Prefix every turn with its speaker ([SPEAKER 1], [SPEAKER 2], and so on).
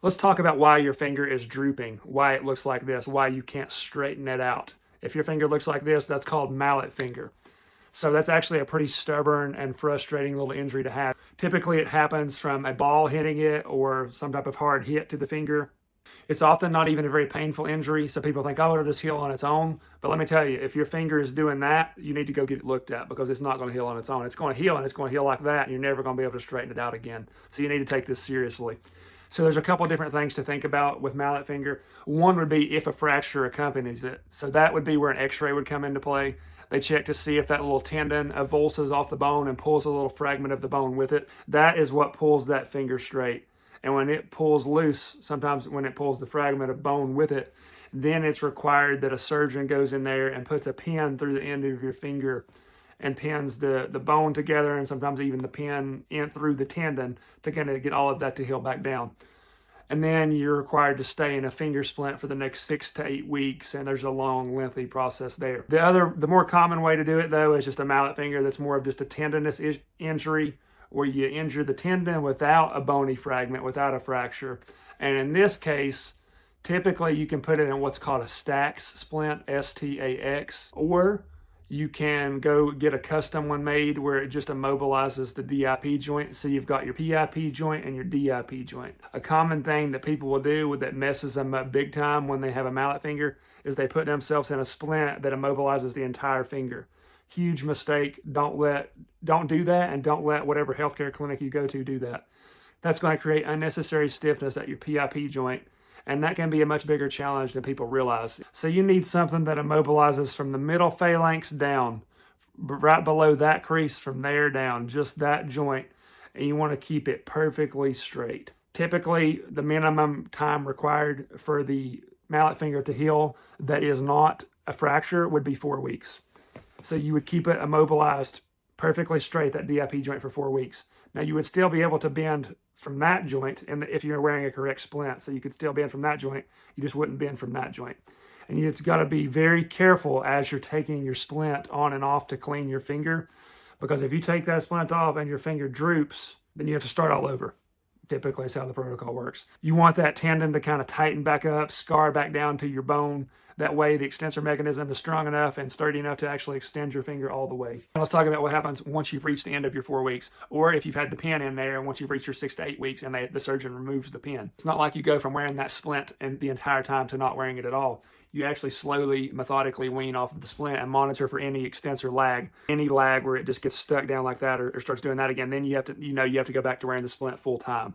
[SPEAKER 1] Let's talk about why your finger is drooping, why it looks like this, why you can't straighten it out. If your finger looks like this, that's called mallet finger. So that's actually a pretty stubborn and frustrating little injury to have. Typically it happens from a ball hitting it or some type of hard hit to the finger. It's often not even a very painful injury, so people think, oh, it'll just heal on its own. But let me tell you, if your finger is doing that, you need to go get it looked at because it's not going to heal on its own. It's going to heal, and it's going to heal like that, and you're never going to be able to straighten it out again. So you need to take this seriously. So there's a couple of different things to think about with mallet finger. One would be if a fracture accompanies it. So that would be where an x-ray would come into play. They check to see if that little tendon avulses off the bone and pulls a little fragment of the bone with it. That is what pulls that finger straight. And when it pulls loose, sometimes when it pulls the fragment of bone with it, then it's required that a surgeon goes in there and puts a pin through the end of your finger and pins the bone together, and sometimes even the pin in through the tendon to kind of get all of that to heal back down. And then you're required to stay in a finger splint for the next 6 to 8 weeks, and there's a long, lengthy process there. The more common way to do it, though, is just a mallet finger that's more of just a tendinous injury, where you injure the tendon without a bony fragment, without a fracture. And in this case, typically you can put it in what's called a Stax splint, S-T-A-X, or you can go get a custom one made where it just immobilizes the DIP joint. So you've got your PIP joint and your DIP joint. A common thing that people will do that messes them up big time when they have a mallet finger is they put themselves in a splint that immobilizes the entire finger. Huge mistake. Don't do that, and don't let whatever healthcare clinic you go to do that. That's going to create unnecessary stiffness at your PIP joint, and that can be a much bigger challenge than people realize. So you need something that immobilizes from the middle phalanx down, right below that crease, from there down, just that joint, and you want to keep it perfectly straight. Typically, the minimum time required for the mallet finger to heal that is not a fracture would be 4 weeks. So you would keep it immobilized perfectly straight, that DIP joint, for 4 weeks. Now you would still be able to bend from that joint if you're wearing a correct splint. So you could still bend from that joint. You just wouldn't bend from that joint. And you've got to be very careful as you're taking your splint on and off to clean your finger. Because if you take that splint off and your finger droops, then you have to start all over. Typically, that's how the protocol works. You want that tendon to kind of tighten back up, scar back down to your bone. That way, the extensor mechanism is strong enough and sturdy enough to actually extend your finger all the way. Now, let's talk about what happens once you've reached the end of your 4 weeks, or if you've had the pin in there and once you've reached your 6 to 8 weeks and the surgeon removes the pin. It's not like you go from wearing that splint and the entire time to not wearing it at all. You actually slowly, methodically wean off of the splint and monitor for any extensor lag. Any lag where it just gets stuck down like that or starts doing that again, then you have to go back to wearing the splint full time.